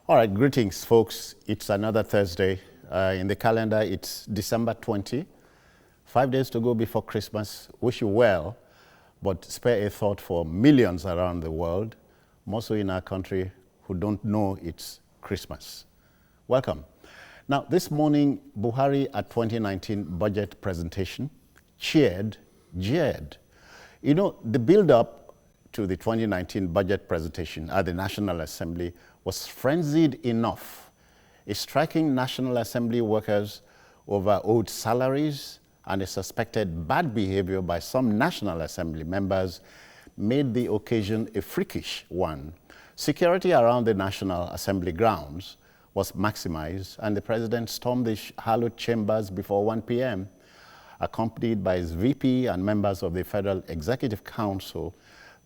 All right, greetings, folks. It's another Thursday. In the calendar, it's December 20. 5 days to go before Christmas. Wish you well, but spare a thought for millions around the world, more so in our country, who don't know it's Christmas. Welcome. Now, this morning, Buhari at 2019 budget presentation jeered. You know, the build-up to the 2019 budget presentation at the National Assembly was frenzied enough. A striking National Assembly workers over owed salaries and a suspected bad behavior by some National Assembly members made the occasion a freakish one. Security around the National Assembly grounds was maximized, and the president stormed the hallowed chambers before 1 p.m., accompanied by his VP and members of the Federal Executive Council.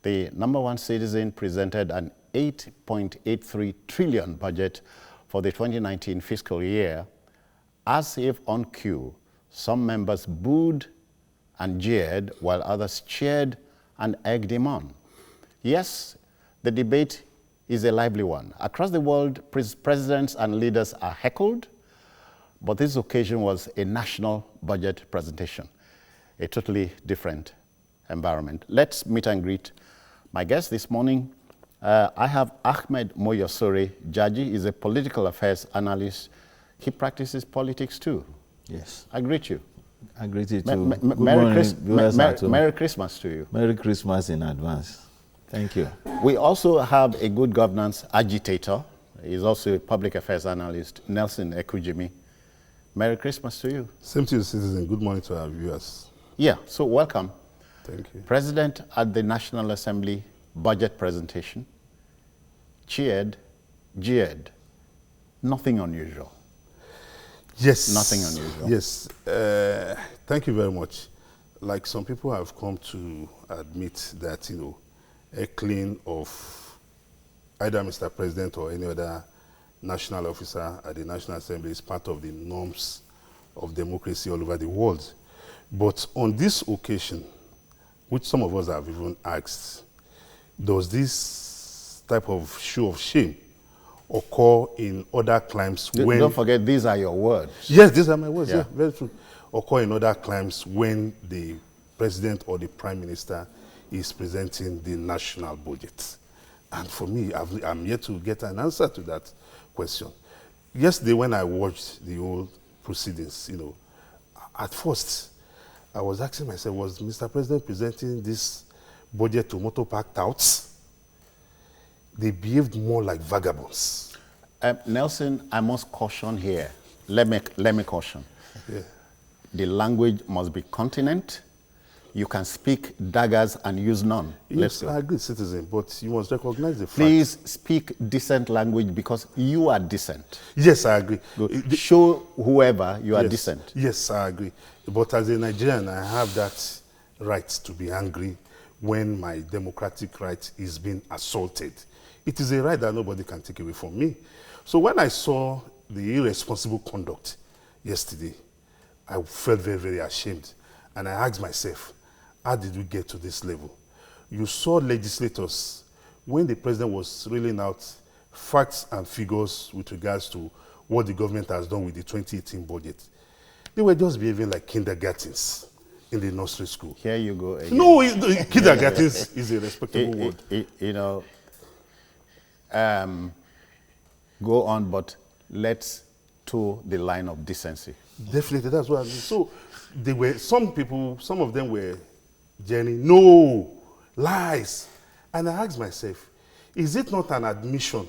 The number one citizen presented an 8.83 trillion budget for the 2019 fiscal year. As if on cue, some members booed and jeered while others cheered and egged him on. Yes, the debate is a lively one. Across the world, presidents and leaders are heckled, but this occasion was a national budget presentation, a totally different environment. Let's meet and greet my guest this morning. I have Ahmed Moyosori Jaji. Is a political affairs analyst. He practices politics too. Yes. I greet you. I greet you too. Merry Christmas to you. Merry Christmas in advance. Thank you. We also have a good governance agitator. He's also a public affairs analyst, Nelson Ekujimi. Merry Christmas to you. Same to you, citizen. Good morning to our viewers. Yeah, so welcome. Thank you. President at the National Assembly budget presentation, jeered. Nothing unusual. Yes. Nothing unusual. Yes. Thank you very much. Like some people have come to admit that, heckling of either Mr. President or any other national officer at the National Assembly is part of the norms of democracy all over the world. But on this occasion, which some of us have even asked, does this type of show of shame occur in other climes when... Don't forget, these are your words. Yes, these are my words, yeah, very true. Occur in other climes when the president or the prime minister is presenting the national budget. And for me, I'm yet to get an answer to that question. Yesterday, when I watched the whole proceedings, at first, I was asking myself, was Mr. President presenting this budget to motor park touts? They behaved more like vagabonds. Nelson, I must caution here. Let me caution. Yeah. The language must be continent. You can speak daggers and use none. Yes, I agree, citizen, but you must recognize the fact. Please speak decent language because you are decent. Yes, I agree. Show whoever you are decent. Yes, I agree. But as a Nigerian, I have that right to be angry when my democratic right is being assaulted. It is a right that nobody can take away from me. So when I saw the irresponsible conduct yesterday, I felt very, very ashamed. And I asked myself, how did we get to this level? You saw legislators, when the president was reeling out facts and figures with regards to what the government has done with the 2018 budget, they were just behaving like kindergartens in the nursery school. Here you go again. No, kindergartens is a respectable word. Go on, but let's toe the line of decency. Definitely, that's what I mean. So, some of them were jeering, no, lies. And I asked myself, is it not an admission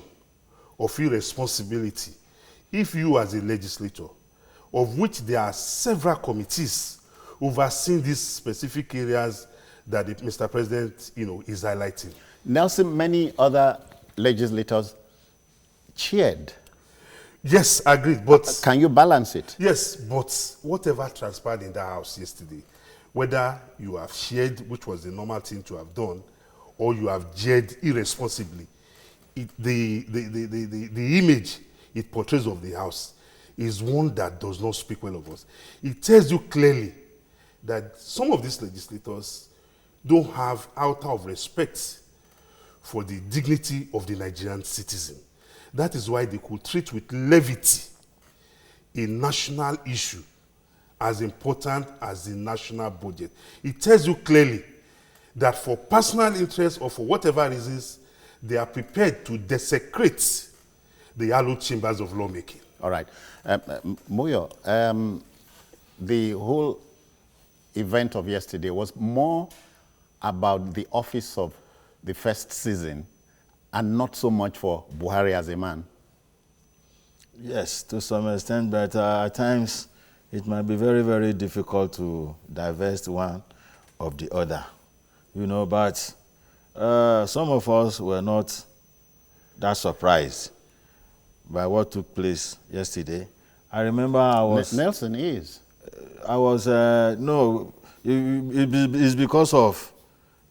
of irresponsibility if you as a legislator, of which there are several committees overseeing these specific areas that Mr. President, is highlighting? Nelson, many other legislators cheered. Yes, agreed, but... Can you balance it? Yes, but whatever transpired in that house yesterday, whether you have cheered, which was the normal thing to have done, or you have jeered irresponsibly, the image it portrays of the house is one that does not speak well of us. It tells you clearly that some of these legislators don't have iota of respect for the dignity of the Nigerian citizen. That is why they could treat with levity a national issue as important as the national budget. It tells you clearly that for personal interest or for whatever reasons, they are prepared to desecrate the hallowed chambers of lawmaking. All right. Muyo, the whole event of yesterday was more about the office of the first season and not so much for Buhari as a man. Yes, to some extent, but at times it might be very, very difficult to divest one of the other. You know, but some of us were not that surprised by what took place yesterday. I remember I was... Nelson is. I was, no, it's because of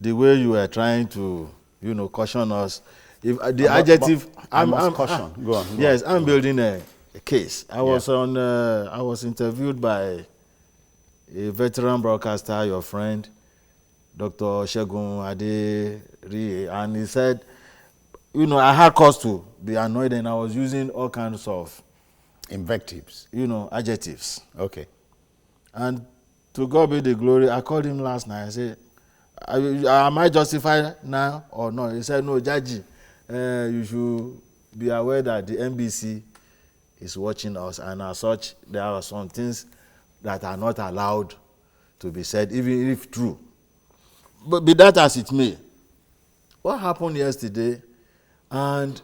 the way you were trying to, you know, caution us. If the adjective... I'm caution. Go on. Yes, I'm building a case. I was interviewed by a veteran broadcaster, your friend, Dr. Shegun Aderi, and he said, you know, I had cause to be annoyed and I was using all kinds of invectives, you know, adjectives. Okay. And to God be the glory, I called him last night. I said, am I justified now or no? He said, no, Jaji, you should be aware that the NBC is watching us, and as such, there are some things that are not allowed to be said, even if true. But be that as it may, what happened yesterday, and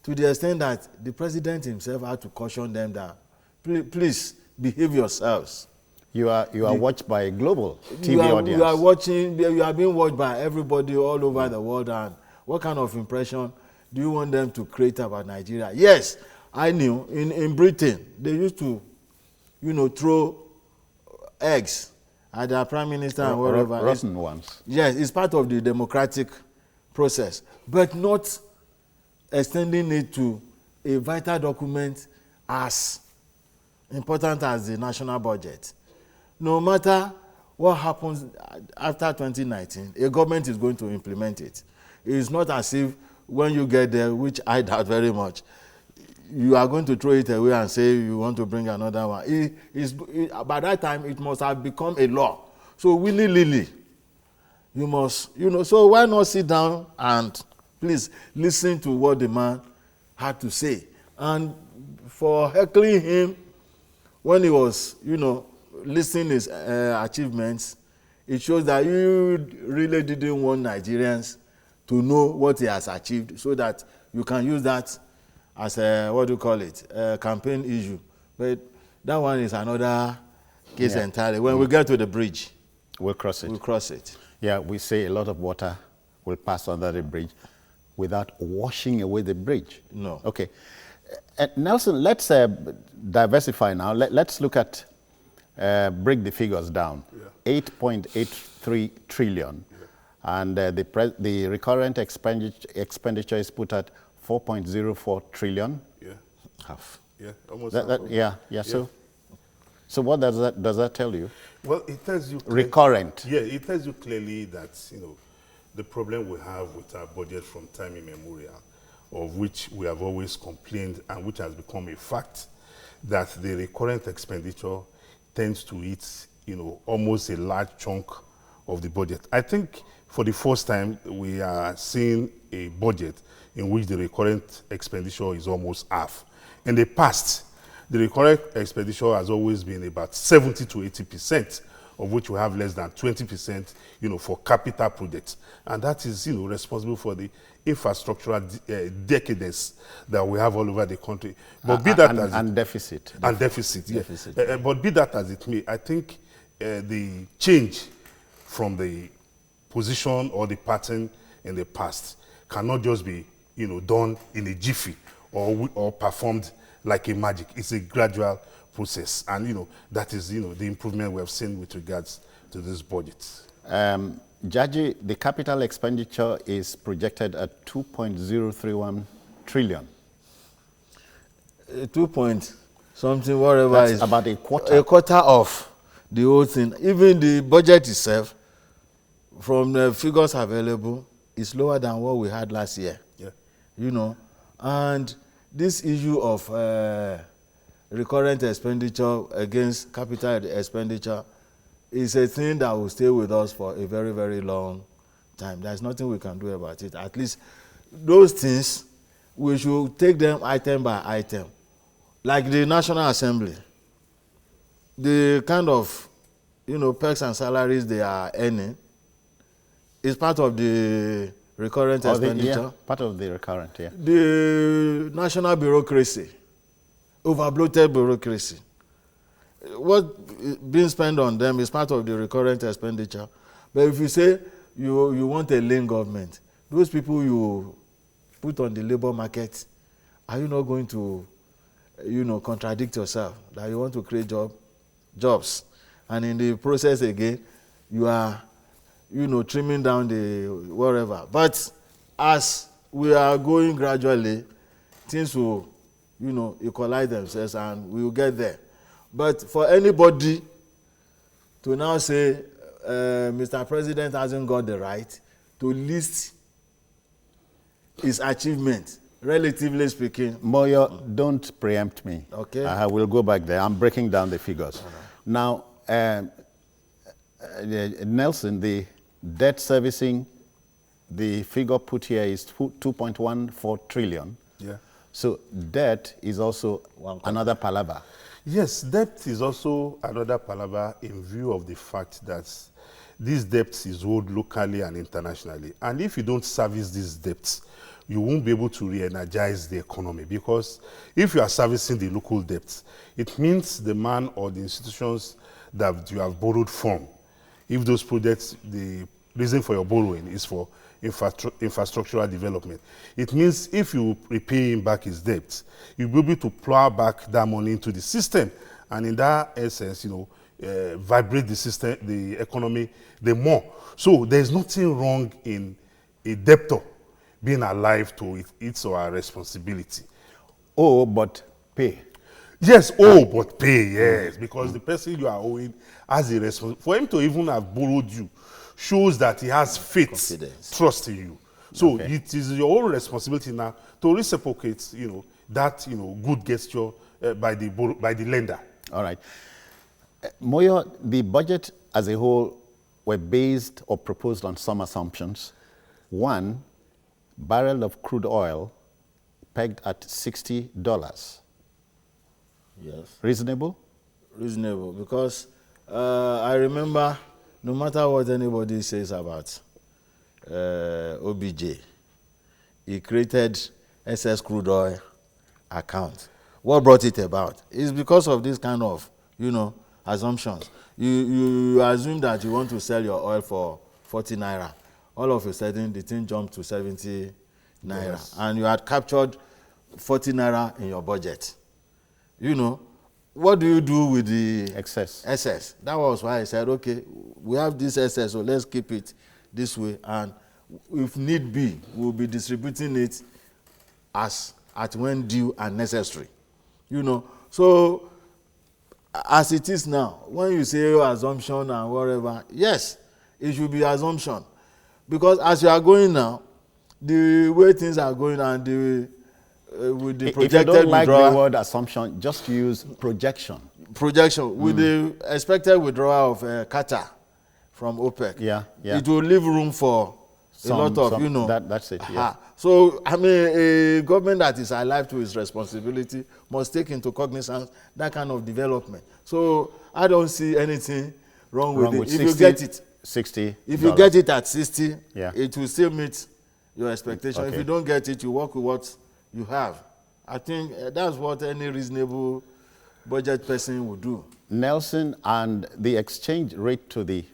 to the extent that the president himself had to caution them that, please behave yourselves. You are watched by a global TV audience. You are being watched by everybody all over the world, and what kind of impression do you want them to create about Nigeria? Yes, I knew in Britain they used to, you know, throw eggs at their prime minister and whatever. Rotten ones. Yes, it's part of the democratic process, but not extending it to a vital document as important as the national budget. No matter what happens after 2019, a government is going to implement it. It's not as if when you get there, which I doubt very much, you are going to throw it away and say you want to bring another one. By that time, it must have become a law. So willy-nilly, you must, you know, so why not sit down and please listen to what the man had to say. And for heckling him when he was, you know, listing his achievements, it shows that you really didn't want Nigerians to know what he has achieved so that you can use that as a, what do you call it, a campaign issue. But that one is another case entirely. When we get to the bridge, we'll cross it. We'll cross it. Yeah, we say a lot of water will pass under the bridge without washing away the bridge. No. Okay. Nelson, let's diversify now. Let's look at, break the figures down. Yeah. 8.83 trillion. Yeah. And the recurrent expenditure is put at 4.04 trillion. Yeah. Half. Yeah, almost half. Yeah. So what does that tell you? Well, it tells you... Recurrent. Yeah, it tells you clearly that, you know, the problem we have with our budget from time immemorial, of which we have always complained and which has become a fact, that the recurrent expenditure tends to eat, you know, almost a large chunk of the budget. I think for the first time we are seeing a budget in which the recurrent expenditure is almost half. In the past, the recurrent expenditure has always been about 70 to 80%, of which we have less than 20%, you know, for capital projects. And that is, you know, responsible for the infrastructural decadence that we have all over the country. But be that as and deficit. And deficit, yeah. But be that as it may, I think the change from the position or the pattern in the past cannot just be, you know, done in a jiffy or performed like a magic. It's a gradual process, and you know that is, you know, the improvement we have seen with regards to this budget. Jaji, the capital expenditure is projected at 2.031 trillion. 2 point something, whatever. That's is about a quarter. A quarter of the whole thing. Even the budget itself, from the figures available, is lower than what we had last year. Yeah. You know, and this issue of recurrent expenditure against capital expenditure is a thing that will stay with us for a very, very long time. There's nothing we can do about it. At least those things, we should take them item by item. Like the National Assembly, the kind of, perks and salaries they are earning is part of the recurrent expenditure. Part of the recurrent, yeah. The national bureaucracy, over-bloated bureaucracy, what being spent on them is part of the recurrent expenditure. But if you say you want a lean government, those people you put on the labor market, are you not going to, contradict yourself that you want to create jobs? And in the process again, you are, trimming down the whatever. But as we are going gradually, things will, equalize themselves and we will get there. But for anybody to now say, Mr. President hasn't got the right to list his achievement, relatively speaking. Moyo, don't preempt me. Okay. I will go back there. I'm breaking down the figures. Now, Nelson, the debt servicing, the figure put here is 2.14 trillion. Yeah. So debt is also another palaver. Yes, debt is also another palaver in view of the fact that this debt is owed locally and internationally. And if you don't service these debts, you won't be able to re-energize the economy, because if you are servicing the local debts, it means the man or the institutions that you have borrowed from, if those projects, the reason for your borrowing is for infrastructural development, it means if you repay him back his debts, you'll be able to plow back that money into the system, and in that essence, vibrate the system, the economy, the more. So there's nothing wrong in a debtor being alive to its or her responsibility. Oh, but pay. Yes, oh, but pay, yes, because the person you are owing has a responsibility. For him to even have borrowed you shows that he has faith, confidence, trust in you. So Okay. it is your own responsibility now to reciprocate, that good gesture by the lender. All right. Moyo, the budget as a whole were based or proposed on some assumptions. One, barrel of crude oil pegged at $60. Yes. Reasonable? Reasonable, because I remember, no matter what anybody says about OBJ, he created excess crude oil account. What brought it about? It's because of this kind of, assumptions. You assume that you want to sell your oil for 40 naira. All of a sudden, the thing jumped to 70 naira. Yes. And you had captured 40 naira in your budget. What do you do with the excess? That was why I said, okay, we have this excess, so let's keep it this way. And if need be, we'll be distributing it at when due and necessary. So as it is now, when you say assumption and whatever, yes, it should be assumption. Because as you are going now, the way things are going and with the projected if you don't like withdrawal, the word assumption, just use projection. With the expected withdrawal of Qatar from OPEC, it will leave room for a lot of, That's it, yeah. So, a government that is alive to its responsibility must take into cognizance that kind of development. So, I don't see anything wrong with it. If you get it, 60. If you get it at 60, Yeah. it will still meet your expectation. Okay. If you don't get it, you work with what you have. I think that's what any reasonable budget person would do. Nelson, and the exchange rate to the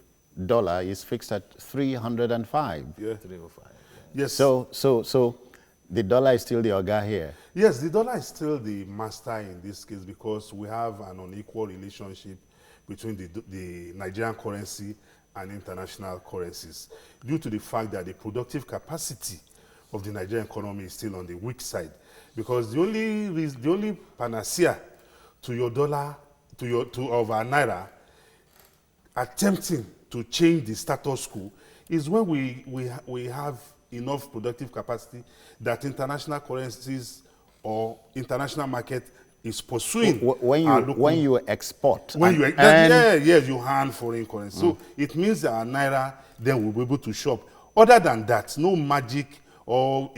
dollar is fixed at 305. Yeah. 305. Yes. So the dollar is still the oga here. Yes, the dollar is still the master in this case, because we have an unequal relationship between the Nigerian currency and international currencies, due to the fact that the productive capacity of the Nigerian economy is still on the weak side. Because the only panacea to your dollar, of our naira, attempting to change the status quo, is when we have enough productive capacity that international currencies or international market is pursuing. When you export. Yes, you hand foreign currency. So it means that our naira then will be able to shop. Other than that, no magic or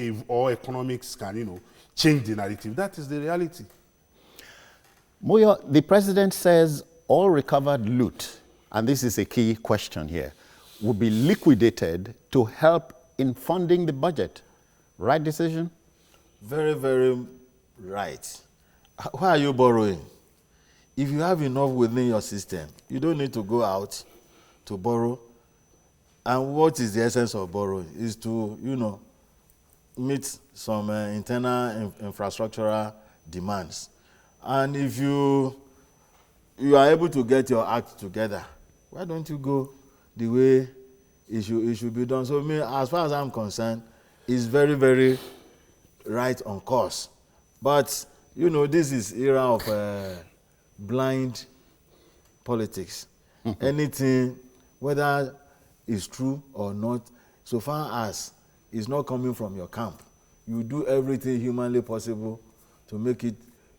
economics can, change the narrative. That is the reality. Moyo, the president says all recovered loot, and this is a key question here, will be liquidated to help in funding the budget. Right decision? Very, very right. Why are you borrowing? If you have enough within your system, you don't need to go out to borrow. And what is the essence of borrowing? Is to, meet some internal infrastructural demands. And if you are able to get your act together, why don't you go the way it should be done? So, as far as I'm concerned, it's very, very right on course. But, this is era of blind politics. Anything, whether it's true or not, so far as it's not coming from your camp, you do everything humanly possible to make it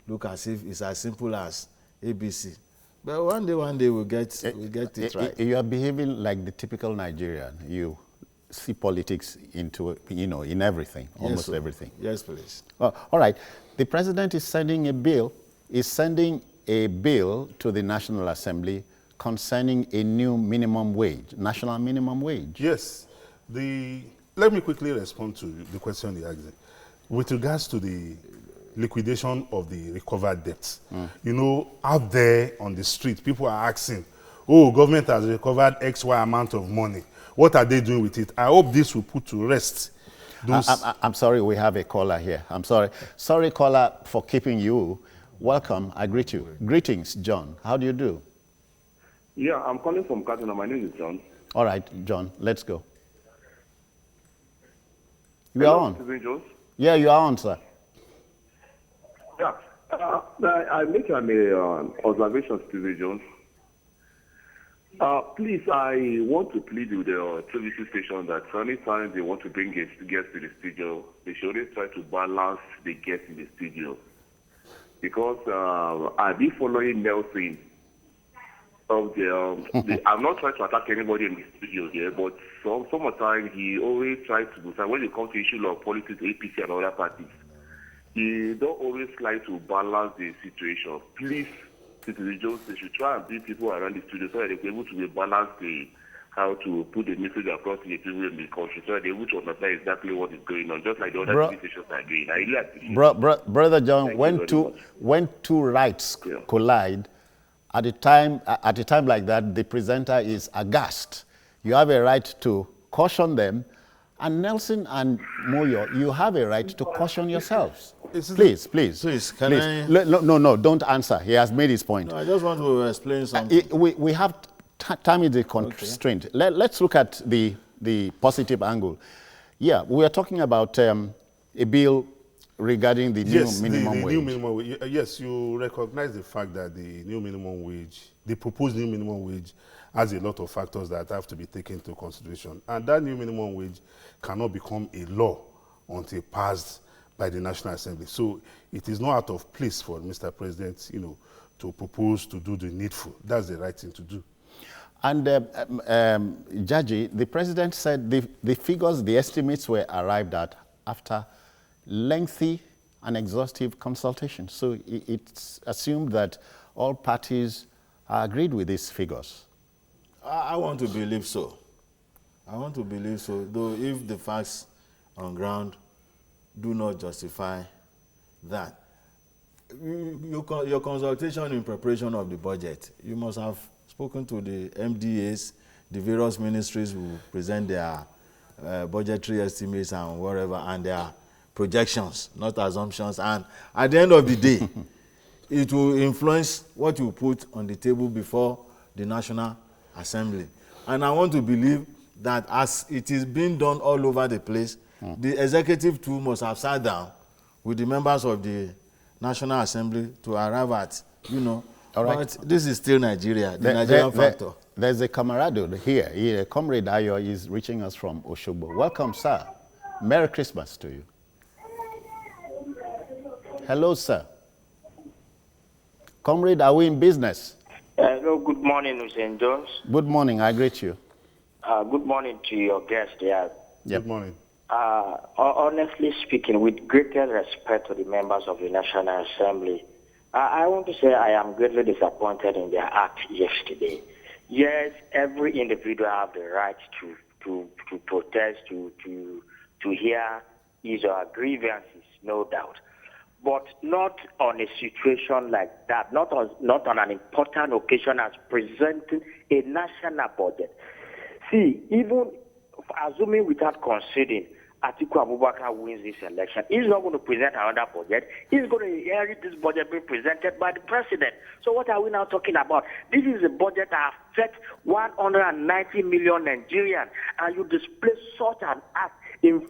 look as if it's as simple as ABC. But one day we'll get it right. You are behaving like the typical Nigerian. You see politics into, in everything, almost everything. Yes, please. All right. The president is sending a bill to the National Assembly concerning a new minimum wage, national minimum wage. Yes. Let me quickly respond to the question you asked. With regards to the liquidation of the recovered debts, out there on the street, people are asking, government has recovered XY amount of money. What are they doing with it? I hope this will put to rest those... I'm sorry, we have a caller here. I'm sorry. Sorry, caller, for keeping you. Welcome. I greet you. Greetings, John. How do you do? Yeah, I'm calling from Kaduna. My name is John. All right, John, let's go. You Hello, are on. Stephen Jones. Yeah, you are on, sir. Yeah. I make an observation, Stephen Jones. Please, I want to plead with the TVC station that anytime they want to bring guests to the studio, they should always try to balance the guests in the studio. Because I've been following Nelson. I'm not trying to attack anybody in the studio here, but some of the time he always tries to, when it comes to issue of politics, APC and other parties, he don't always like to balance the situation. Please, Citizen Jones, they should try and bring people around the studio so that they're able to balance how to put the message across to the people in the country so that they're able to understand exactly what is going on, just like the other stations are doing. I really appreciate Brother John, when two rights collide, at a time like that, the presenter is aghast. You have a right to caution them, and Nelson and Moyo, you have a right to caution yourselves. Please. No, don't answer. He has made his point. No, I just want to explain something. We have time is a constraint. Okay. Let's look at the positive angle. Yeah, we are talking about a bill regarding the new minimum wage. New minimum wage. Yes, you recognize the fact that the new minimum wage, the proposed new minimum wage, has a lot of factors that have to be taken into consideration. And that new minimum wage cannot become a law until passed by the National Assembly. So it is not out of place for Mr. President, to propose to do the needful. That's the right thing to do. And Jaji, the president said the figures, the estimates were arrived at after lengthy and exhaustive consultation. So it's assumed that all parties are agreed with these figures. I want to believe so. Though if the facts on ground do not justify that. Your consultation in preparation of the budget, you must have spoken to the MDAs, the various ministries who present their budgetary estimates and whatever, and their projections, not assumptions. And at the end of the day, it will influence what you put on the table before the National Assembly. And I want to believe that as it is being done all over the place, the executive too must have sat down with the members of the National Assembly to arrive at, All right. But this is still Nigeria, the Nigerian factor. There's a camaraderie here. Comrade Ayo is reaching us from Oshogbo. Welcome, sir. Merry Christmas to you. Hello, sir. Comrade, are we in business? Hello, good morning, Hussein Jones. Good morning, I greet you. Good morning to your guest here. Good morning. Honestly speaking, with greatest respect to the members of the National Assembly, I want to say I am greatly disappointed in their act yesterday. Yes, every individual have the right to protest, to hear his or her grievances, no doubt. But not on a situation like that, not on an important occasion as presenting a national budget. See, even assuming without conceding, Atiku Abubakar wins this election, he's not going to present another budget. He's going to inherit this budget being presented by the president. So what are we now talking about? This is a budget that affects 190 million Nigerians, and you display such an act in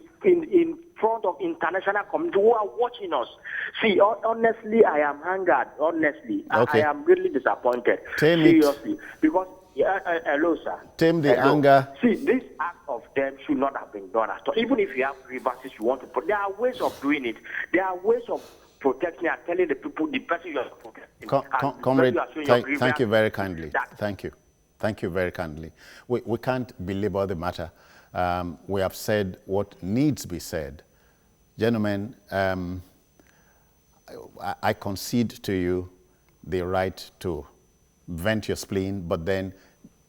front of international community who are watching us. See, honestly, I am angered. Honestly, okay. I am really disappointed. Seriously, because hello, sir. Tame the anger. See, this act of them should not have been done at all. Even if you have grievances you want to put, there are ways of doing it. There are ways of protecting and telling the people, the person you are protecting. Comrade, thank you very kindly. Thank you. Thank you very kindly. We can't belabor the matter. We have said what needs to be said. Gentlemen, I concede to you the right to vent your spleen, but then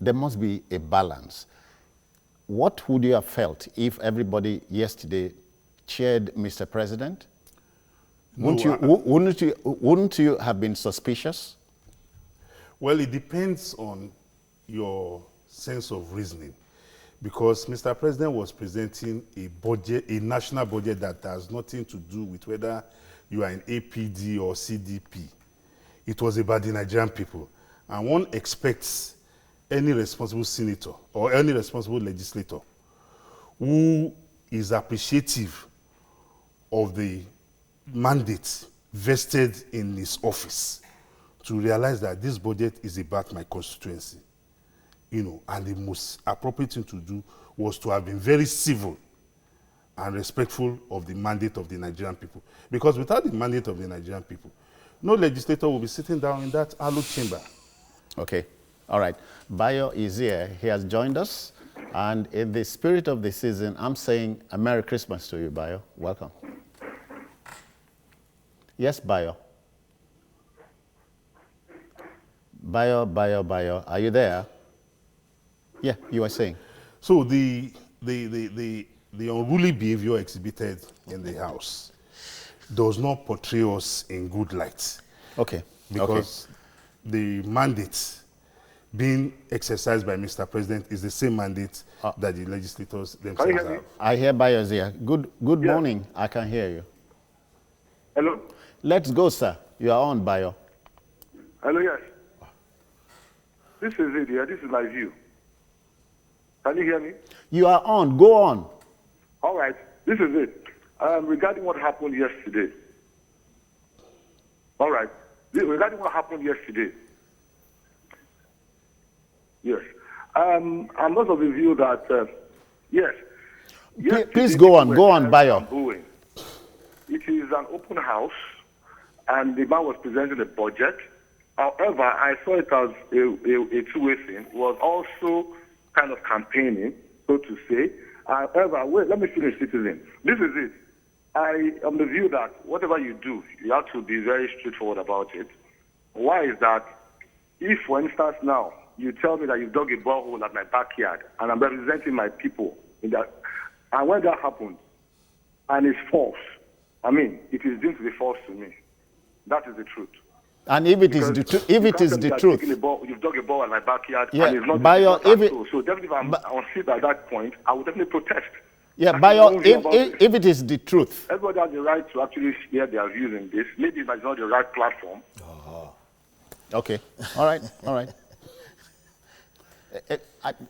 there must be a balance. What would you have felt if everybody yesterday cheered Mr. President? Wouldn't you have been suspicious? Well, it depends on your sense of reasoning. Because Mr. President was presenting a budget, a national budget that has nothing to do with whether you are in APD or CDP. It was about the Nigerian people. And one expects any responsible senator or any responsible legislator who is appreciative of the mandate vested in his office to realize that this budget is about my constituency. And the most appropriate thing to do was to have been very civil and respectful of the mandate of the Nigerian people. Because without the mandate of the Nigerian people, no legislator will be sitting down in that hallowed chamber. Okay. All right. Bayo is here. He has joined us. And in the spirit of the season, I'm saying a Merry Christmas to you, Bayo. Welcome. Yes, Bayo. Bayo. Are you there? Yeah, you were saying. So the unruly behavior exhibited in the House does not portray us in good light. Okay. Because the mandate being exercised by Mr. President is the same mandate that the legislators themselves have. I hear Bayo's here. Good morning. I can hear you. Hello? Let's go, sir. You are on, Bayo. Hello, yes. This is it, yeah. This is my view. Can you hear me? You are on. Go on. All right. This is it. Regarding what happened yesterday. All right. Regarding what happened yesterday. Yes. I'm not of the view that, yes. Please go on. Go on, Bayo. It is an open house, and the man was presenting a budget. However, I saw it as a two-way thing. It was also kind of campaigning, so to say. However, wait, let me finish, citizen. This is it. I am the view that whatever you do, you have to be very straightforward about it. Why is that? If, for instance, now, you tell me that you've dug a borehole at my backyard, and I'm representing my people in that, and when that happens, and it's false, I mean, it is deemed to be false to me. That is the truth. And if it is the truth, you've dug a bore in my backyard, yeah, and it's not Bayo, so definitely, if I'm on seat at that point, I would definitely protest. Yeah, Bayo, if it is the truth, everybody has the right to actually share their views in this. Maybe it's not the right platform. Okay, all right.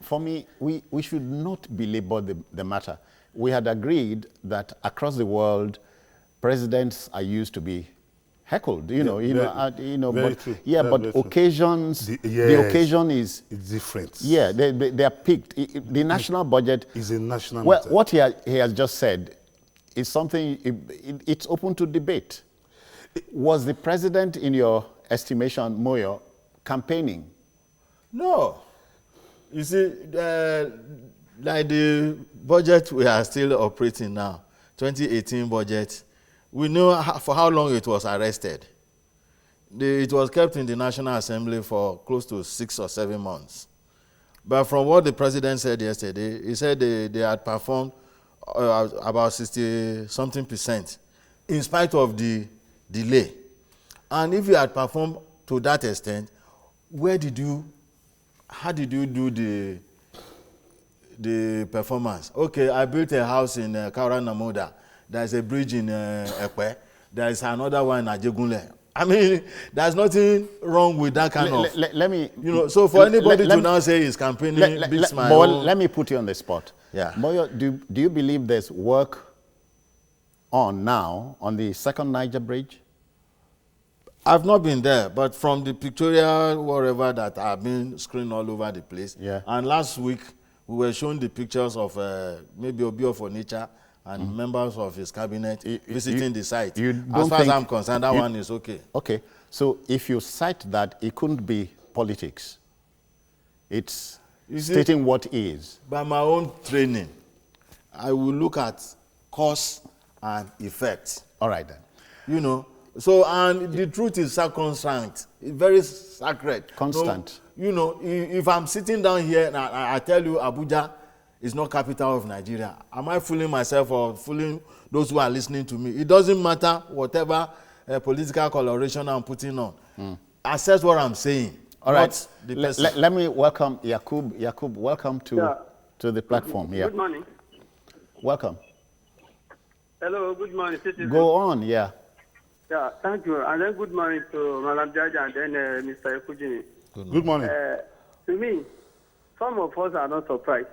For me, we should not belabor the matter. We had agreed that across the world, presidents are used to be heckled, but true. Yeah, but occasions, the occasion is different. Yeah, they are picked. The national budget is a national well, matter. What he has just said is something, it's open to debate. Was the president, in your estimation, Moyo, campaigning? No. You see, like the budget we are still operating now, 2018 budget, we know for how long it was arrested. It was kept in the National Assembly for close to 6 or 7 months. But from what the president said yesterday, he said they had performed about 60-something% in spite of the delay. And if you had performed to that extent, how did you do the performance? Okay, I built a house in Kaura Namoda. There's a bridge in Ekpe. There's another one in Ajegunle. I mean, there's nothing wrong with that kind of. Let me. So for anybody to now say he's campaigning, let me put you on the spot. Yeah. Moyo, do you believe there's work on now on the second Niger bridge? I've not been there, but from the pictorial wherever that I've been screened all over the place. Yeah. And last week we were shown the pictures of maybe Obio for Nature and members of his cabinet visiting the site. As far as I'm concerned, that one is okay. Okay. So if you cite that, it couldn't be politics. It's stating what is. By my own training, I will look at cause and effect. All right then. You know. So, and the truth is sacrosanct, very sacred. Constant. So, you know, if I'm sitting down here and I tell you Abuja is not capital of Nigeria, am I fooling myself or fooling those who are listening to me? It doesn't matter whatever political coloration I'm putting on. Assess what I'm saying. All right. Let me welcome Yakub. Yakub, welcome to the platform. Yeah. Good morning. Welcome. Hello, good morning. Go on, yeah. Yeah, thank you. And then good morning to Madam Judge and then Mr. Ekujini. Good morning. To me, some of us are not surprised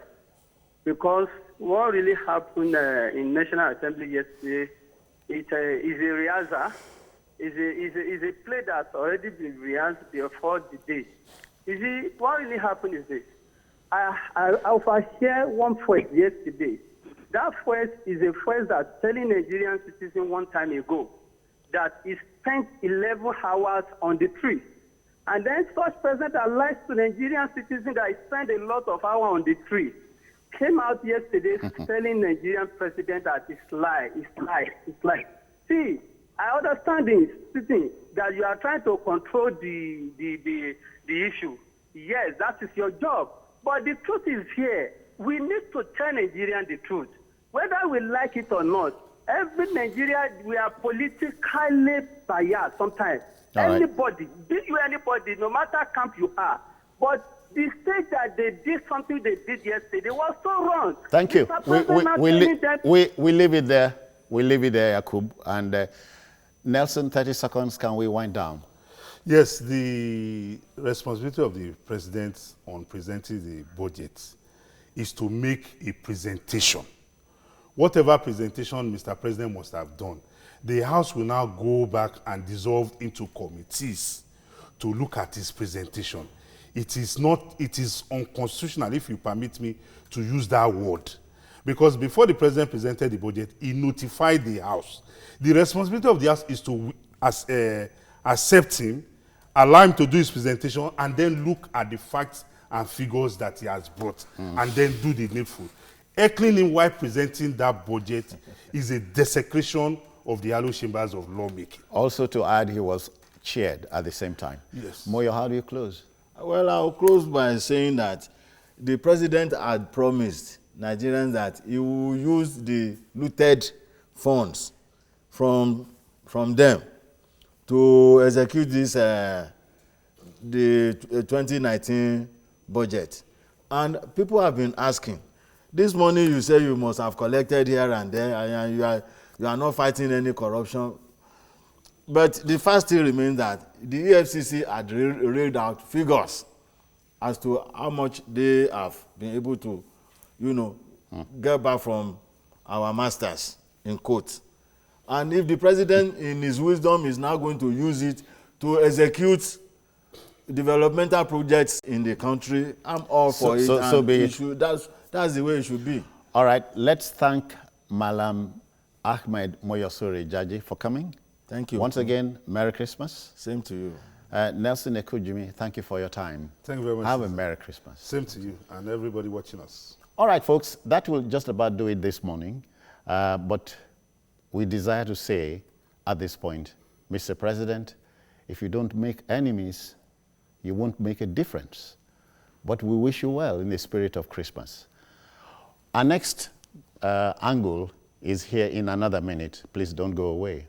because what really happened in National Assembly yesterday is a rehearsal, is a play that's already been rehearsed before the day. You see, what really happened is this. I overheard one voice yesterday. That voice is a voice that's telling Nigerian citizens one time ago that he spent 11 hours on the tree. And then such president that lies to Nigerian citizens that he spent a lot of hours on the tree came out yesterday telling Nigerian president that it's lie. See, I understand this, that you are trying to control the issue. Yes, that is your job. But the truth is here. We need to tell Nigerians the truth. Whether we like it or not, every Nigeria, we are politically biased sometimes. Anybody, no matter camp you are. But the state that they did something they did yesterday was so wrong. Thank you. We leave it there. We leave it there, Yakub. And Nelson, 30 seconds, can we wind down? Yes, the responsibility of the president on presenting the budget is to make a presentation. Whatever presentation Mr. President must have done, the House will now go back and dissolve into committees to look at his presentation. It is unconstitutional, if you permit me to use that word. Because before the president presented the budget, he notified the House. The responsibility of the House is to accept him, allow him to do his presentation, and then look at the facts and figures that he has brought, and then do the needful. Heckling him while presenting that budget is a desecration of the hollow chambers of lawmaking. Also to add, he was cheered at the same time. Yes. Moyo, how do you close? Well, I'll close by saying that the president had promised Nigerians that he will use the looted funds from them to execute this the 2019 budget. And people have been asking, this money you say you must have collected here and there, and you are not fighting any corruption. But the fact still remains that the EFCC had read out figures as to how much they have been able to, get back from our masters, in quotes. And if the president, in his wisdom, is now going to use it to execute developmental projects in the country, I'm all for it. So be it. That's the way it should be. All right, let's thank Malam Ahmed Moyosuri Jaji for coming. Thank you. Once again, Merry Christmas. Same to you. Nelson Ekujimi, thank you for your time. Thank you very much. Have a Merry Christmas. Same to you and everybody watching us. All right, folks, that will just about do it this morning. But we desire to say at this point, Mr. President, if you don't make enemies, you won't make a difference. But we wish you well in the spirit of Christmas. Our next angle is here in another minute. Please don't go away.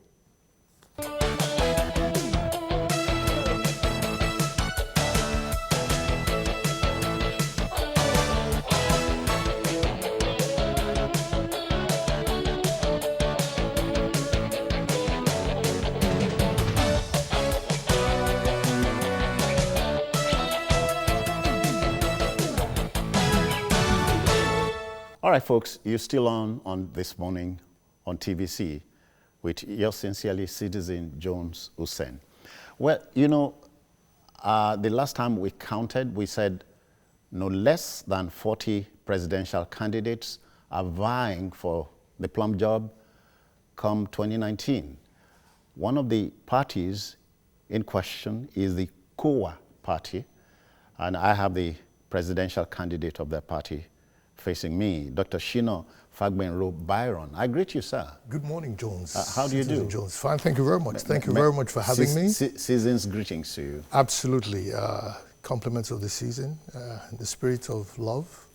All right, folks, you're still on This Morning on TVC with yours sincerely, Citizen Jones Hussein. Well, you know, the last time we counted, we said no less than 40 presidential candidates are vying for the plum job come 2019. One of the parties in question is the COA party, and I have the presidential candidate of that party facing me, Dr. Shino Fagbenro Byron. I greet you, sir. Good morning, Jones. How do you do? Jones. Fine, thank you very much. Thank you very much for having me. Season's greetings to you. Absolutely. Compliments of the season, in the spirit of love,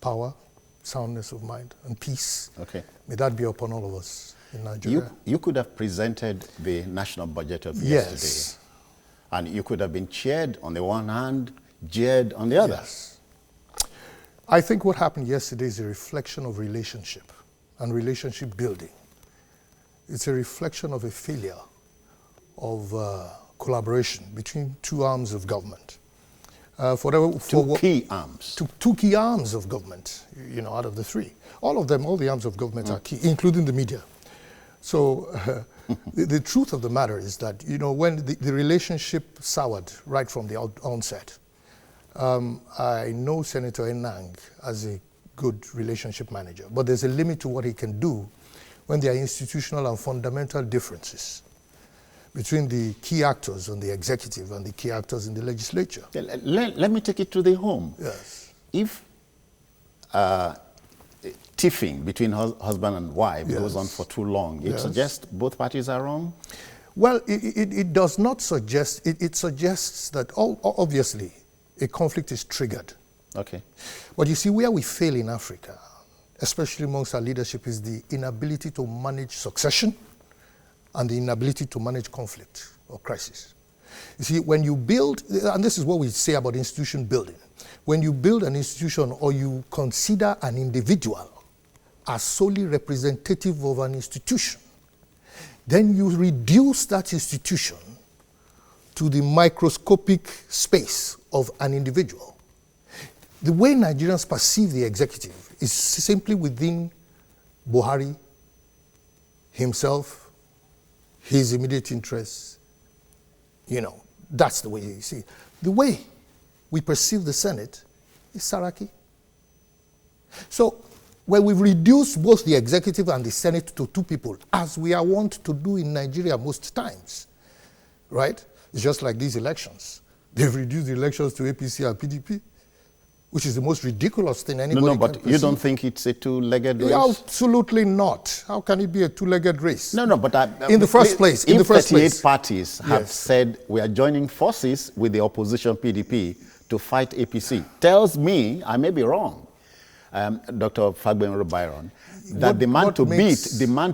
power, soundness of mind, and peace. Okay. May that be upon all of us in Nigeria. You could have presented the national budget of yesterday. And you could have been cheered on the one hand, jeered on the other. Yes. I think what happened yesterday is a reflection of relationship and relationship building. It's a reflection of a failure of collaboration between two arms of government. Two key arms. Two key arms of government, you know, out of the three. All of them, all the arms of government are key, including the media. So the truth of the matter is that, you know, when the relationship soured right from the onset, I know Senator Enang as a good relationship manager, but there's a limit to what he can do when there are institutional and fundamental differences between the key actors on the executive and the key actors in the legislature. Let me take it to the home. Yes. If tiffing between husband and wife goes on for too long, it suggests both parties are wrong? Well, it does not suggest, it suggests that obviously a conflict is triggered. Okay. But you see, where we fail in Africa, especially amongst our leadership, is the inability to manage succession and the inability to manage conflict or crisis. You see, when you build, and this is what we say about institution building, when you build an institution or you consider an individual as solely representative of an institution, then you reduce that institution to the microscopic space of an individual. The way Nigerians perceive the executive is simply within Buhari, himself, his immediate interests. You know, that's the way you see it. The way we perceive the Senate is Saraki. So when we've reduced both the executive and the Senate to two people, as we are wont to do in Nigeria most times, right? It's just like these elections. They've reduced the elections to APC and PDP, which is the most ridiculous thing anybody can but you don't think it's a two-legged race? Absolutely not. How can it be a two-legged race? No, but in the first place, if 38 parties have said we are joining forces with the opposition PDP to fight APC, tells me, I may be wrong, Dr. Fagbenro Byron, that the man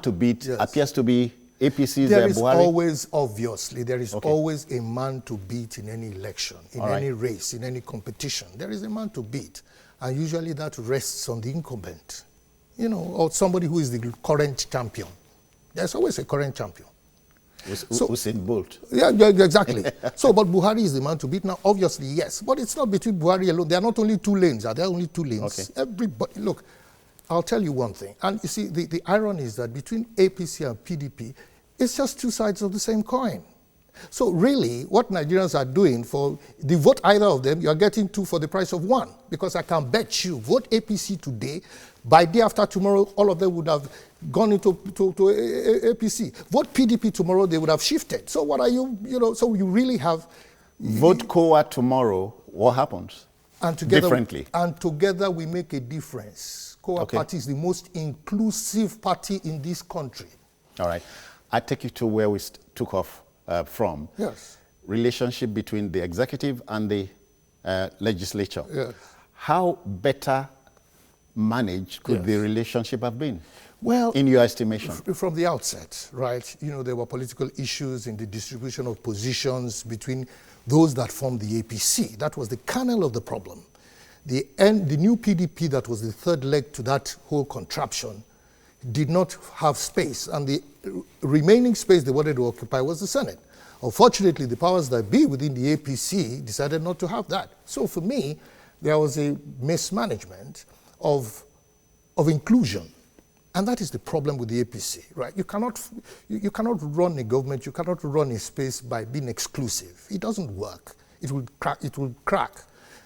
to beat appears to be APC's there is Buhari. always, obviously, there is always a man to beat in any election, in any race, in any competition. There is a man to beat, and usually that rests on the incumbent, you know, or somebody who is the current champion. There's always a current champion. Usain Bolt. Yeah, exactly. So, but Buhari is the man to beat now. Obviously, yes, but it's not between Buhari alone. There are not only two lanes. There are only two lanes. Everybody, look, I'll tell you one thing. And you see, the irony is that between APC and PDP, it's just two sides of the same coin. So really, what Nigerians are doing for the vote either of them, you are getting 2 for the price of 1. Because I can bet you, vote APC today, by day after tomorrow, all of them would have gone into APC. Vote PDP tomorrow, they would have shifted. So what are you, so you really have... Vote COA tomorrow, what happens? And together, differently. And together we make a difference. COA party is the most inclusive party in this country. All right. I take you to where we took off from. Yes. Relationship between the executive and the legislature. Yes. How better managed could the relationship have been? Well, in your estimation? From the outset, right, there were political issues in the distribution of positions between those that formed the APC. That was the kernel of the problem. The new PDP that was the third leg to that whole contraption did not have space, and the remaining space they wanted to occupy was the Senate. Unfortunately, the powers that be within the APC decided not to have that. So for me, there was a mismanagement of inclusion. And that is the problem with the APC, right? You cannot run a government, you cannot run a space by being exclusive. It doesn't work. It will crack.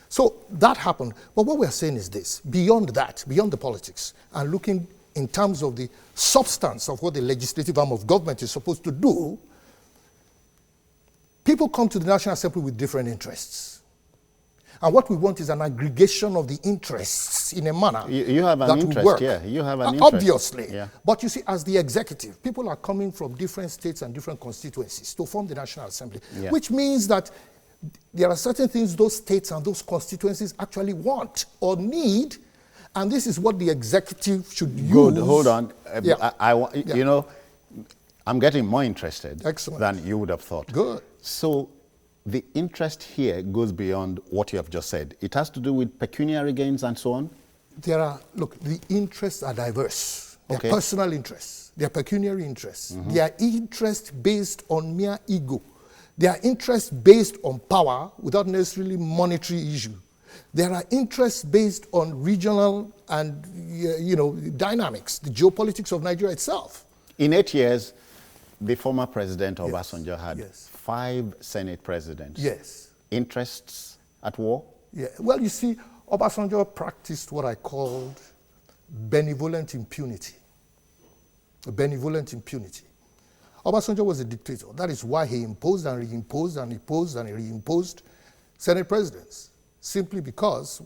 So that happened. But what we're saying is this: beyond that, beyond the politics, and looking in terms of the substance of what the legislative arm of government is supposed to do, people come to the National Assembly with different interests. And what we want is an aggregation of the interests in a manner you have an that interest, will work. yeah. You have an interest. Obviously. Yeah. But you see, as the executive, people are coming from different states and different constituencies to form the National Assembly, which means that there are certain things those states and those constituencies actually want or need, and this is what the executive should use. Good, hold on. I'm getting more interested than you would have thought. Good. So the interest here goes beyond what you have just said. It has to do with pecuniary gains and so on? Look, the interests are diverse. They're personal interests. They're pecuniary interests. They are interests based on mere ego. They are interests based on power without necessarily monetary issue. There are interests based on regional and, dynamics, the geopolitics of Nigeria itself. In 8 years, the former president Obasanjo had 5 Senate presidents. Yes. Interests at war? Yeah. Well, you see, Obasanjo practiced what I called benevolent impunity. Benevolent impunity. Obasanjo was a dictator. That is why he imposed and reimposed and imposed and reimposed Senate presidents. Simply because,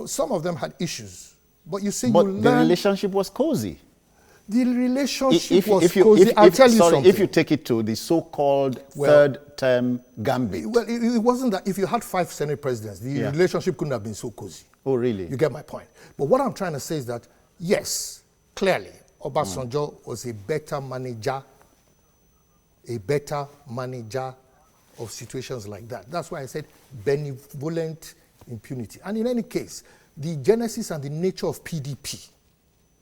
some of them had issues. But you see, the relationship was cozy. The relationship was cozy. I'll tell you something. If you take it to the so-called third-term gambit. Well, it wasn't that. If you had 5 Senate presidents, the relationship couldn't have been so cozy. Oh, really? You get my point. But what I'm trying to say is that, yes, clearly, Obasanjo was a better manager of situations like that. That's why I said benevolent impunity. And in any case, the genesis and the nature of PDP,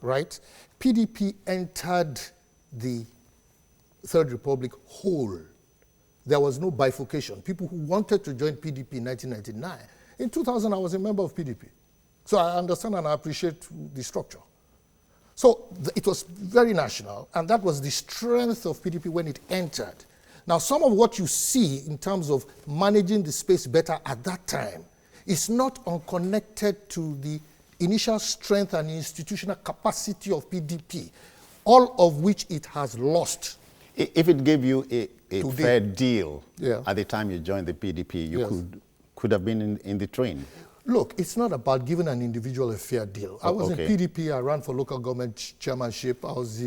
right? PDP entered the Third Republic whole. There was no bifurcation. People who wanted to join PDP in 1999. In 2000, I was a member of PDP. So I understand and I appreciate the structure. So it was very national, and that was the strength of PDP when it entered. Now, some of what you see in terms of managing the space better at that time is not unconnected to the initial strength and institutional capacity of PDP, all of which it has lost. If it gave you a fair deal at the time you joined the PDP, you could have been in the train. Look, it's not about giving an individual a fair deal. I was in PDP, I ran for local government chairmanship. I was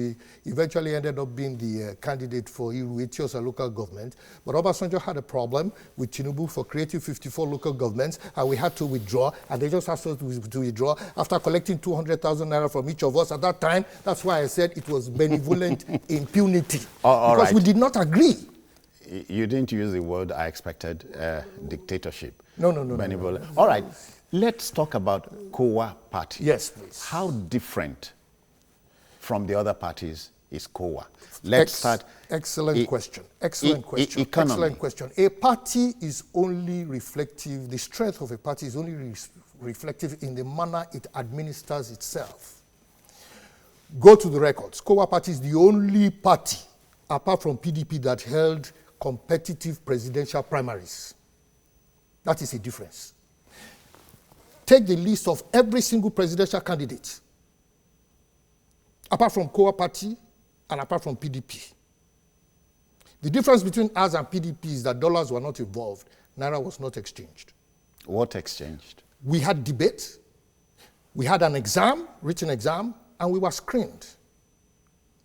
eventually ended up being the candidate for Iruitiosa local government. But Obasanjo had a problem with Tinubu for creating 54 local governments, and we had to withdraw, and they just asked us to withdraw after collecting 200,000 naira from each of us at that time. That's why I said it was benevolent impunity. Because we did not agree. You didn't use the word I expected, dictatorship. No. Benevolent. All right, let's talk about COA party. Yes, please. How different from the other parties is COA? Let's start. Excellent question. Excellent question. A party is only reflective, the strength of a party is only reflective in the manner it administers itself. Go to the records. COA party is the only party, apart from PDP, that held competitive presidential primaries. That is a difference. Take the list of every single presidential candidate, apart from Kowa Party and apart from PDP. The difference between us and PDP is that dollars were not involved. Naira was not exchanged. What exchanged? We had debate, we had an exam, written exam, and we were screened.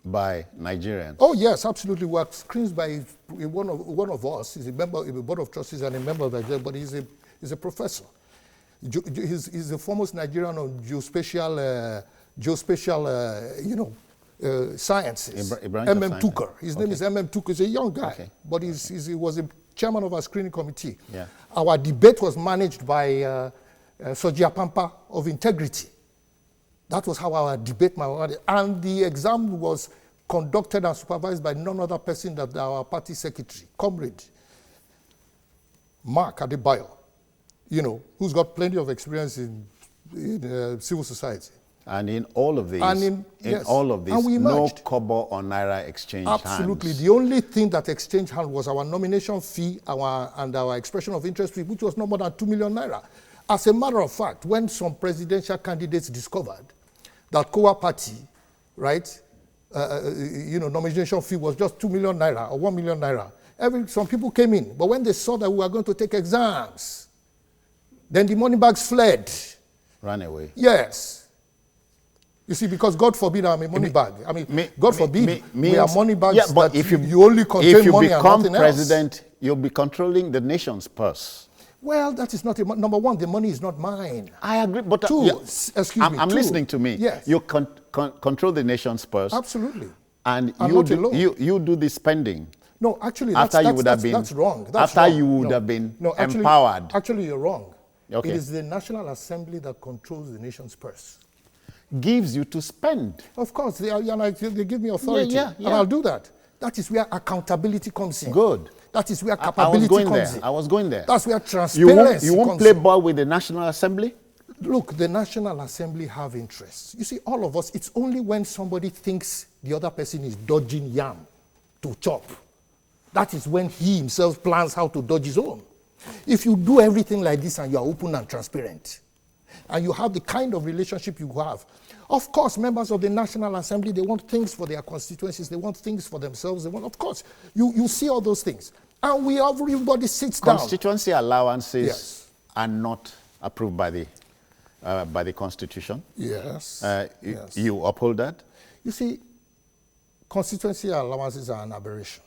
By Nigerians? Oh yes, absolutely. We were screened by one of us. He's a member of the Board of Trustees and a member of Nigeria, but he's a professor. He's the foremost Nigerian on geospatial sciences. Tukur. His name is Tukur. He's a young guy, but he was a chairman of our screening committee. Yeah. Our debate was managed by Soji Apampa of Integrity. That was how our debate, and the exam was conducted and supervised by none other person than our party secretary, comrade Mark Adebayo, who's got plenty of experience in civil society. And in all of these, no kobo or naira exchange Absolutely. hands. The only thing that exchanged hands was our nomination fee and our expression of interest fee, which was no more than 2 million naira. As a matter of fact, when some presidential candidates discovered that Kowa Party, right, nomination fee was just 2 million naira or 1 million naira, some people came in. But when they saw that we were going to take exams, then the money bags fled. Ran away. Yes. You see, because God forbid I'm a money bag. I mean, God forbid we are money bags. Yeah, but that if you only contain money and nothing else. If you become president, you'll be controlling the nation's purse. Well, that is not number one. The money is not mine. I agree, but I'm listening to me. Yes. You control the nation's purse. Absolutely. And you do the spending. No, actually, that's wrong. You would have been empowered. Actually, you're wrong. Okay. It is the National Assembly that controls the nation's purse. Gives you to spend. Of course, they give me authority, and I'll do that. That is where accountability comes in. Good. That is where capability comes in. I was going there. That's where transparency You won't play ball with the National Assembly? Look, the National Assembly have interests. You see, all of us, it's only when somebody thinks the other person is dodging yam to chop. That is when he himself plans how to dodge his own. If you do everything like this and you are open and transparent, and you have the kind of relationship you have, of course, members of the National Assembly, they want things for their constituencies, they want things for themselves, of course, you see all those things. And everybody sits down. Constituency allowances are not approved by the Constitution? Yes. You uphold that? You see, constituency allowances are an aberration.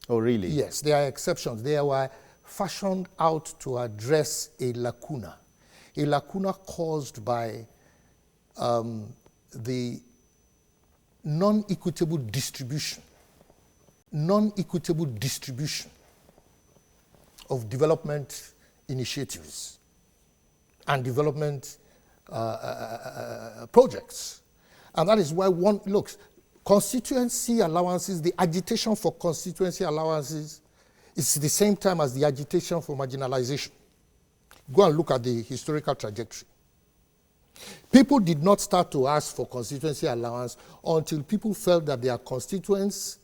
Oh, really? Yes, there are exceptions. They were fashioned out to address a lacuna caused by the non-equitable distribution of development initiatives and development projects. And that is why constituency allowances, the agitation for constituency allowances is the same time as the agitation for marginalization. Go and look at the historical trajectory. People did not start to ask for constituency allowance until people felt that their constituents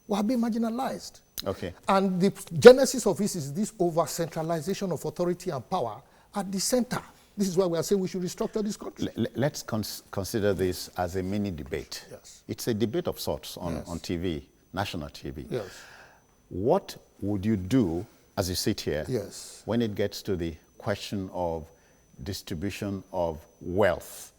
were being marginalized. Okay. And the genesis of this is this over-centralization of authority and power at the center. This is why we are saying we should restructure this country. Let's consider this as a mini debate. Yes. It's a debate of sorts on TV, national TV. Yes. What would you do as you sit here when it gets to the question of distribution of wealth?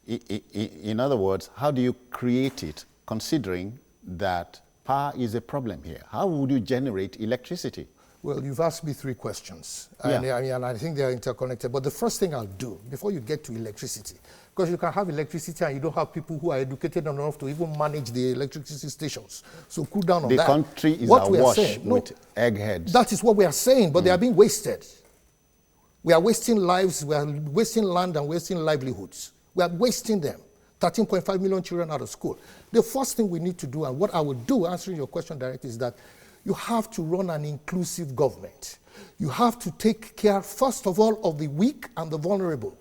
In other words, how do you create it, considering that power is a problem here? How would you generate electricity? Well, you've asked me 3 questions, and I think they are interconnected. But the first thing I'll do, before you get to electricity, because you can have electricity and you don't have people who are educated enough to even manage the electricity stations. So cool down on that. The country is awash with eggheads. That is what we are saying, but they are being wasted. We are wasting lives, we are wasting land and wasting livelihoods. We are wasting them. 13.5 million children out of school. The first thing we need to do, and what I would do, answering your question directly, is that you have to run an inclusive government. You have to take care, first of all, of the weak and the vulnerable.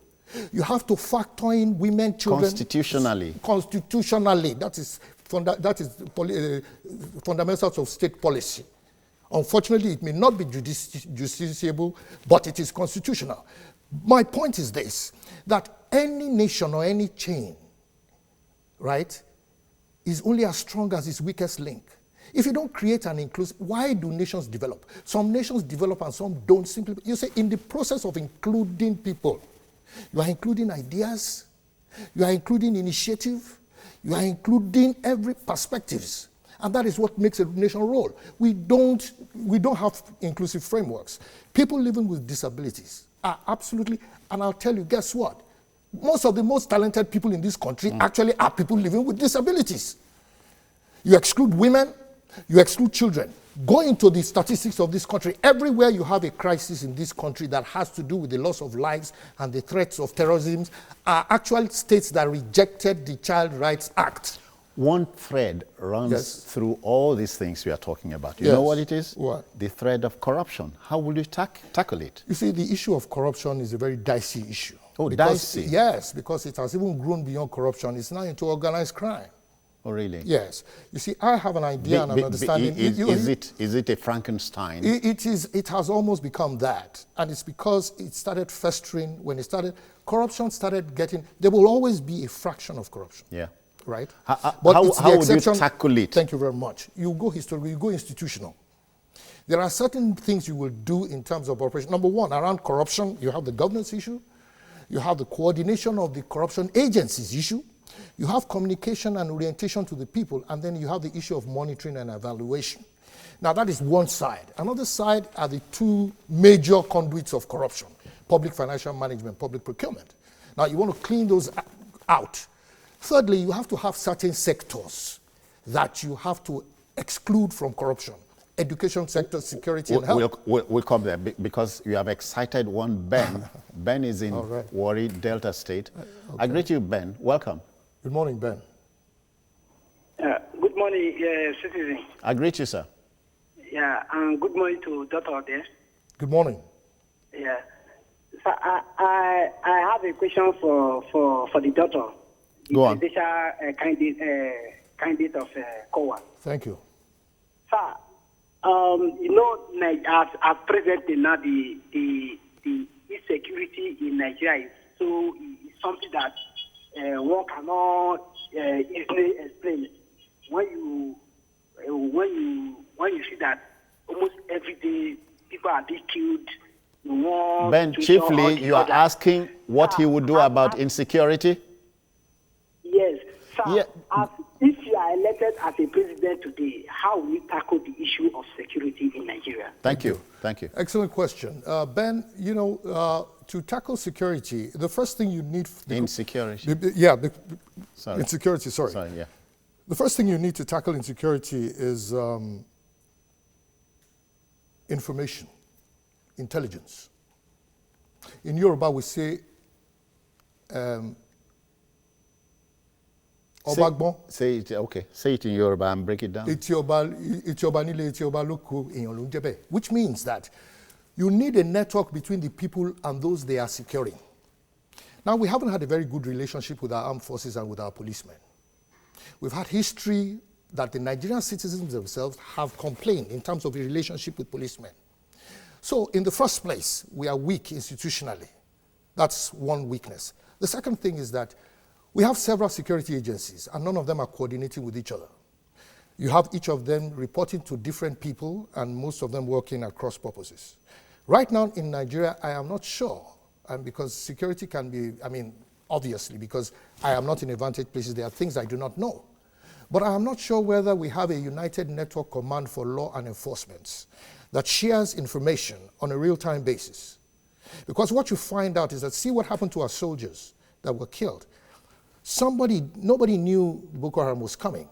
You have to factor in women, children. Constitutionally. Constitutionally. That is fundamentals of state policy. Unfortunately, it may not be justiciable, but it is constitutional. My point is this, that any nation or any chain, right, is only as strong as its weakest link. If you don't create an inclusive, why do nations develop? Some nations develop and some don't. Simply, you say in the process of including people, you are including ideas, you are including initiative, you are including every perspectives. And that is what makes a nation roll. We don't have inclusive frameworks. People living with disabilities are absolutely, and I'll tell you, guess what? Most of the most talented people in this country actually are people living with disabilities. You exclude women, you exclude children. Go into the statistics of this country. Everywhere you have a crisis in this country that has to do with the loss of lives and the threats of terrorism are actual states that rejected the Child Rights Act. One thread runs through all these things we are talking about. You know what it is? What? The thread of corruption. How will you tackle it? You see, the issue of corruption is a very dicey issue. Oh, dicey? Yes, because it has even grown beyond corruption. It's now into organized crime. Oh, really? Yes. You see, I have an idea and an understanding. Is it a Frankenstein? It has almost become that. And it's because it started festering when it started. Corruption started getting, there will always be a fraction of corruption. Yeah. Right? But how would you tackle it? Thank you very much. You go historical, you go institutional. There are certain things you will do in terms of operation. Number one, around corruption, you have the governance issue. You have the coordination of the corruption agencies issue. You have communication and orientation to the people, and then you have the issue of monitoring and evaluation. Now, that is one side. Another side are the two major conduits of corruption: public financial management, public procurement. Now, you want to clean those out. Thirdly, you have to have certain sectors that you have to exclude from corruption. Education sector, security, and health. We'll come there because you have excited one Ben. Ben is in Warri, Delta State. Okay. I greet you, Ben. Welcome. Good morning, Ben. Good morning, citizen. I greet you, sir. Yeah, and good morning to Dr. there. Good morning. Yeah. So I have a question for the doctor. Go on. The candidate of COA. Thank you. Sir, you know, as present now, the insecurity in Nigeria is something that one cannot easily explain. When you see that almost every day people are being killed. Ben, chiefly, you are asking what he would do about insecurity? Yes, sir. Yeah. If you are elected as a president today, how will you tackle the issue of security in Nigeria? Thank you. Thank you. Excellent question. Ben, you know, to tackle security, the first thing you need... Insecurity. Insecurity, sorry. Sorry, yeah. The first thing you need to tackle insecurity is information, intelligence. In Yoruba, we say... Say it, okay. Say it in Yoruba and break it down. Which means that you need a network between the people and those they are securing. Now, we haven't had a very good relationship with our armed forces and with our policemen. We've had history that the Nigerian citizens themselves have complained in terms of a relationship with policemen. So, in the first place, we are weak institutionally. That's one weakness. The second thing is that we have several security agencies, and none of them are coordinating with each other. You have each of them reporting to different people, and most of them working across purposes. Right now in Nigeria, I am not sure, and because security can be, obviously, because I am not in advantaged places, there are things I do not know. But I am not sure whether we have a united network command for law and enforcement that shares information on a real-time basis. Because what you find out is that, see what happened to our soldiers that were killed. Nobody knew Boko Haram was coming.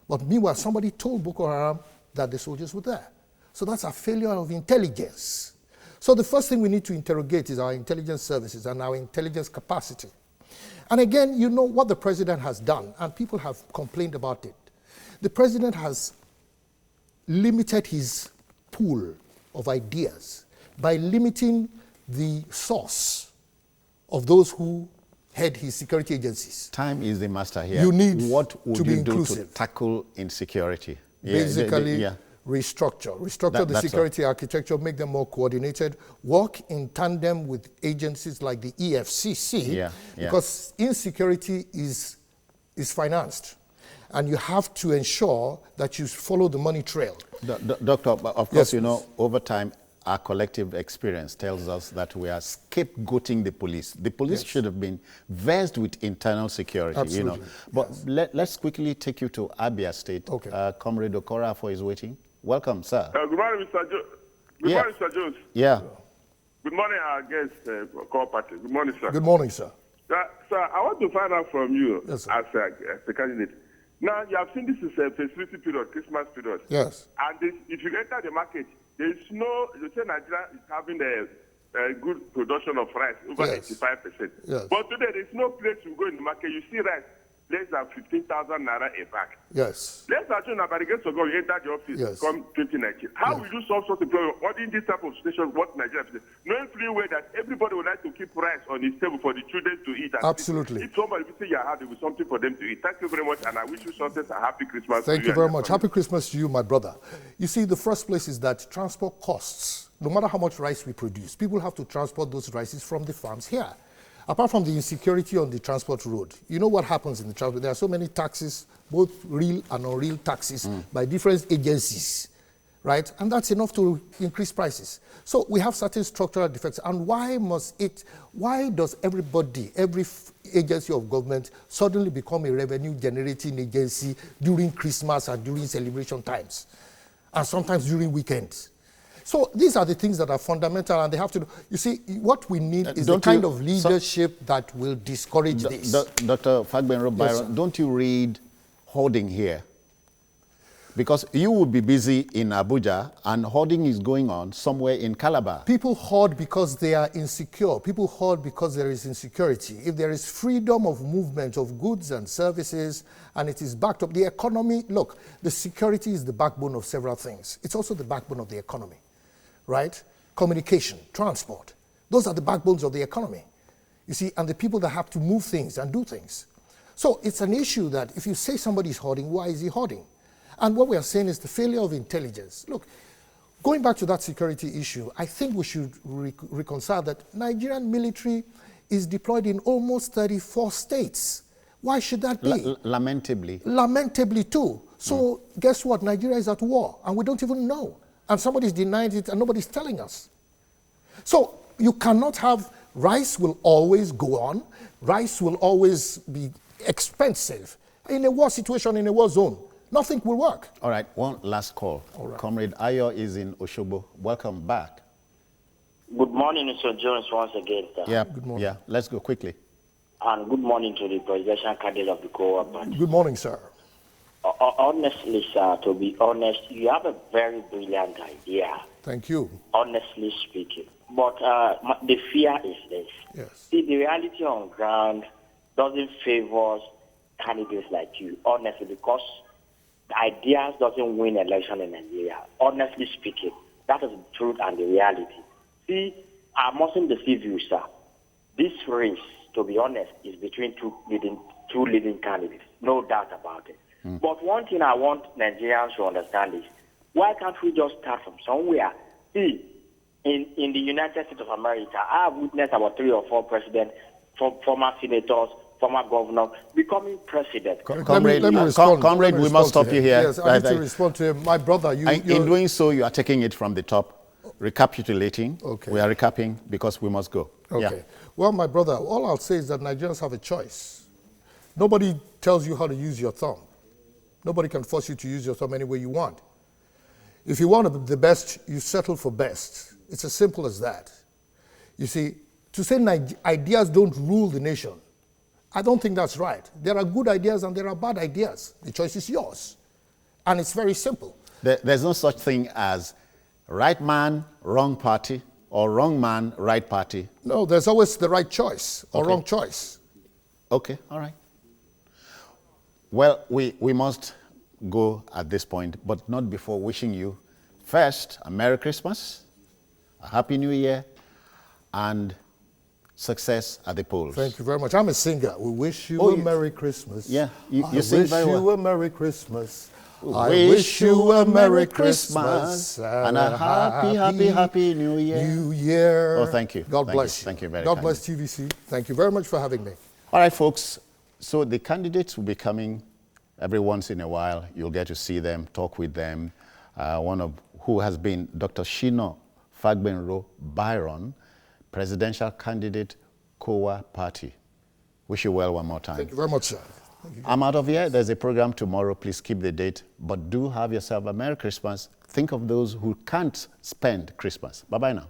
But meanwhile, somebody told Boko Haram that the soldiers were there. So that's a failure of intelligence. So the first thing we need to interrogate is our intelligence services and our intelligence capacity. And again, you know what the president has done, and people have complained about it. The president has limited his pool of ideas by limiting the source of those who head his security agencies. Time is the master here. You need what would to be you do inclusive. to tackle insecurity? Basically, restructure the security architecture, make them more coordinated, work in tandem with agencies like the EFCC, because insecurity is financed. And you have to ensure that you follow the money trail. Doctor, of course, you know, over time, our collective experience tells us that we are scapegoating the police. The police should have been versed with internal security, Absolutely. you know. But let's quickly take you to Abia State. Comrade Okorafor is waiting. Welcome, sir. Good morning, Mr. Good morning, Mr. Jones. Yeah. Good morning, our guest, call party. Good morning, sir. Good morning, sir. Sir, I want to find out from you as a candidate. Now, you have seen this is a festivity period, Christmas period. Yes. And if you enter the market, there is no, you say Nigeria is having a good production of rice, over 85%. Yes. But today, there is no place you go in the market, you see rice less than 15,000 naira a bag. Yes. Let's assume that by the grace of God, you enter the office come 2019. How will you solve such a problem? What in this type of situation, what Nigeria is knowing fully well that everybody would like to keep rice on his table for the children to eat. Absolutely. If somebody will say you have, there will be something for them to eat. Thank you very much, and I wish you success and happy Christmas. Thank you very much. Happy Christmas to you, my brother. You see, the first place is that transport costs. No matter how much rice we produce, people have to transport those rices from the farms here. Apart from the insecurity on the transport road, you know what happens in the transport? There are so many taxes, both real and unreal taxes, by different agencies, right? And that's enough to increase prices. So we have certain structural defects. And why does everybody, every agency of government suddenly become a revenue generating agency during Christmas and during celebration times? And sometimes during weekends? So these are the things that are fundamental, and they have to do. You see, what we need is the kind of leadership that will discourage this. Dr. Fagbenro Byron, don't you read hoarding here? Because you would be busy in Abuja, and hoarding is going on somewhere in Calabar. People hoard because they are insecure. People hoard because there is insecurity. If there is freedom of movement of goods and services, and it is backed up, the economy, look, the security is the backbone of several things. It's also the backbone of the economy. Right? Communication, transport. Those are the backbones of the economy. You see, and the people that have to move things and do things. So it's an issue that if you say somebody is hoarding, why is he hoarding? And what we are saying is the failure of intelligence. Look, going back to that security issue, I think we should reconcile that Nigerian military is deployed in almost 34 states. Why should that be? Lamentably. Lamentably too. So guess what? Nigeria is at war, and we don't even know. And somebody's denying it, and nobody's telling us. So you cannot have, rice will always go on. Rice will always be expensive. In a war situation, in a war zone, nothing will work. All right, one last call. Comrade Ayo is in Oshobo. Welcome back. Good morning, Mr. Jones, once again, sir. Yeah, good morning. Yeah, let's go quickly. And good morning to the presidential candidate of the co-op party. Good morning, sir. Honestly, sir, to be honest, you have a very brilliant idea. Thank you. Honestly speaking. But the fear is this. Yes. See, the reality on ground doesn't favor candidates like you, honestly, because ideas doesn't win election in Nigeria. Honestly speaking, that is the truth and the reality. See, I mustn't deceive you, sir. This race, to be honest, is between two leading candidates. No doubt about it. But one thing I want Nigerians to understand is, why can't we just start from somewhere? See, in the United States of America, I have witnessed about 3 or 4 presidents, former senators, former governors, becoming president. Comrade, we must stop you here. Yes, I need to respond to him. My brother, in doing so, you are taking it from the top, recapitulating. Okay. We are recapping because we must go. Okay. Yeah. Well, my brother, all I'll say is that Nigerians have a choice. Nobody tells you how to use your thumb. Nobody can force you to use your thumb any way you want. If you want the best, you settle for best. It's as simple as that. You see, to say ideas don't rule the nation, I don't think that's right. There are good ideas and there are bad ideas. The choice is yours. And it's very simple. There's no such thing as right man, wrong party, or wrong man, right party. No, there's always the right choice or wrong choice. Okay, all right. Well, we must go at this point, but not before wishing you first a Merry Christmas, a Happy New Year, and success at the polls. Thank you very much. I'm a singer. We wish you a Merry Christmas. Yeah, you sing very well. I wish you a Merry Christmas. I wish you a Merry Christmas and a happy New Year. New Year. Oh, thank you. God bless you. Thank you very much. much. God bless TVC. Thank you very much for having me. All right, folks. So the candidates will be coming every once in a while. You'll get to see them, talk with them. One of who has been Dr. Shino Fagbenro Byron, presidential candidate, Kowa Party. Wish you well one more time. Thank you very much, sir. I'm out of here. There's a program tomorrow. Please keep the date. But do have yourself a Merry Christmas. Think of those who can't spend Christmas. Bye-bye now.